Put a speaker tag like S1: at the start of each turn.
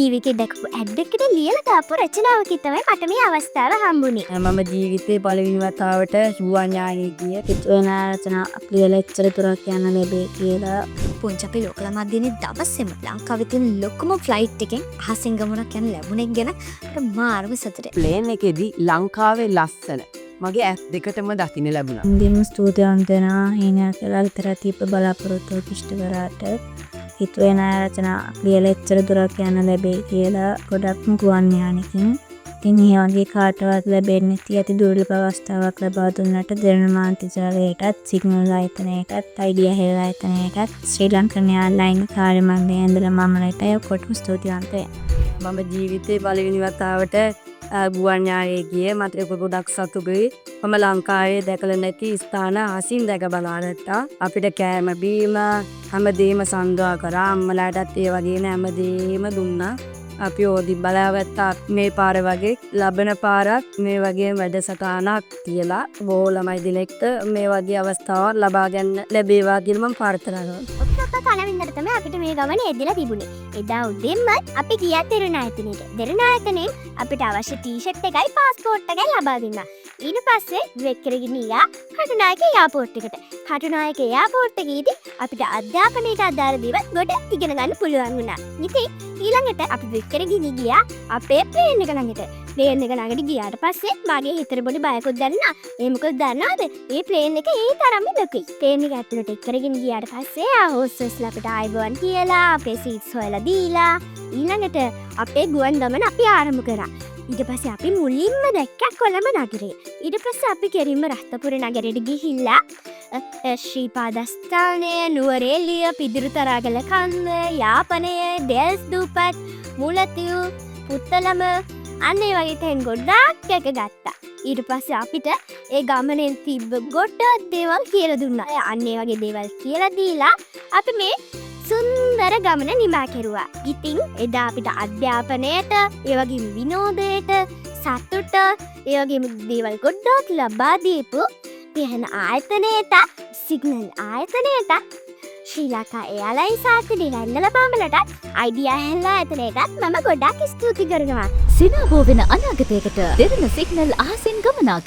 S1: TV එකේ දැකපු add එකකට ලියලා දාපු රචනාවකින් තමයි මට මේ අවස්ථාව හම්බුනේ.
S2: මම ජීවිතේ පළවෙනි වතාවට රුවන් යානේ ගිය පිටුවන රචනා ලියලා එච්චර දුරක් යන්න ලැබේ කියලා.
S1: පුංචි අපේ ලෝක මධ්‍යනේ දවසේම ලංකාවේ තියෙන ලොකුම ෆ්ලයිට් එකෙන් අහසින් ගමනක් යන ලැබුණෙක් ගැන මට මාරම සතුටුයි.
S3: ප්ලේන් එකේදී ලංකාවේ ලස්සන මගේ ඇස් දෙකටම දකින්න ලැබුණා.
S2: ඉන්දියම ස්තුතිවන්ත වෙනවා හීනයක් කියලා විතර තීප බලාපොරොත්තු ඉෂ්ට කරාට හිතුවේ නෑ රචනා ලියලා එච්චර දුරක් යන්න ලැබේ කියලා. ගොඩක්ම ගුවන් යානකින් ඉතින් මේ වගේ කාටවත් ලැබෙන්නේ නැති අති දුර්ලභ අවස්ථාවක් ලබා දුන්නට දෙරණ මාන්තිජාලයටත් සිග්නල් ආයතනයටත් අයිඩියා හෙල් ආයතනයටත් ශ්‍රී ලංකන් එයාර්ලයින් කාර්ය මණ්ඩලයේ ඉඳලා මමලට ඔක්කොටම ස්තුතිවන්ත වෙනවා.
S3: මම ජීවිතේ පළවෙනි වතාවට ගුවන් යානේ ගියේ. මට ඒක ගොඩක් සතුටුයි. මම ලංකාවේ දැකලා නැති ස්ථාන ආසින් දැක බලාගත්තා. අපිට කෑම බීම හැමදේම සඳහා කරා. අම්මලාටත් ඒ වගේම හැමදේම දුන්නා. අපි ඕදි බලාගත්තා මේ පාර වගේ ලබන පාරක් මේ වගේ වැඩසටහනක් කියලා. බොහෝ ළමයි දිනෙකට මේ වගේ අවස්ථාවක් ලබා ගන්න ලැබේවා කියලා මම ප්‍රාර්ථනා කරනවා.
S1: ඔක්කොම පළවෙනිදට තමයි අපිට මේ ගමන එදලා තිබුණේ. එදා උදෙන්ම අපි ගියා දෙරණායතනෙට. දෙරණායතනෙන් අපිට අවශ්‍ය ටී-ෂර්ට් එකයි පාස්පෝර්ට් එකයි ලබා දුන්නා. ඊට පස්සේ වෙක්කරගෙන ගියා කටුනායක එයාපෝට් එකට. කටුනායක එයාපෝට් එකේදී අපිට අධ්‍යාපනයට අදාළ දේවල් ගොඩක් ඉගෙන ගන්න පුළුවන් වුණා. ඉතින් ඊළඟට අපි වෙක්කරගෙන ගියා අපේ ප්ලේන් එක ළඟට. ප්ලේන් එක ළඟට ගියාට පස්සේ මගේ හිතට පොඩි බයකුත් දැනුණා. ඒ මොකද දන්නවද? මේ ප්ලේන් එක ඒ තරම්ම ලොකුයි. ප්ලේන් එක ඇතුළට එක්කරගෙන ගියාට පස්සේ ආ හොස්ටස්ලා අපිට ආයිබෝන් කියලා අපේ සීට්ස් හොයලා දීලා ඊළඟට අපේ ගුවන් ගමන අපි ආරම්භ කරා. ඊට පස්සේ අපි මුලින්ම දැක්කා කොළඹ නගරය. ඊට පස්සේ අපි කෙරින්ම රත්නපුර නගරයට ගිහිල්ලා ශ්‍රීපාදස්ථානය, නුවරඑළිය, පිදුරුතරාගල කන්ද, යාපනය, ඩෙල්ස් දූපත්, මුලතිව්, පුත්තලම අන්න ඒ වගේ තැන් ගොඩක් එක ගත්තා. ඊට පස්සේ අපිට ඒ ගමනෙන් තිබ්බ ගොඩක් දේවල් කියලා දුන්නා. අන්න ඒ වගේ දේවල් කියලා දීලා අපි මේ සුන්දර ගමන නිමා කෙරුවා. ඉතින් එදා අපිට අධ්‍යාපනයට, ඒ වගේම විනෝදයට, සතුට, ඒ වගේම දේවල් ගොඩක් ලබා දීපු පියහන ආයතනයට, සිග්නල් ආයතනයට, ශ්‍රී ලංකා එයාර්ලයින්ස් ආයතනයට ඉඳලා බාමලට අයිඩියා හෙල් ආයතනයටත් මම ගොඩක් ස්තුති කරනවා.
S4: සිනාබෝ වෙන අනාගතයකට දෙරණ සිග්නල් අහසින් ගමනාග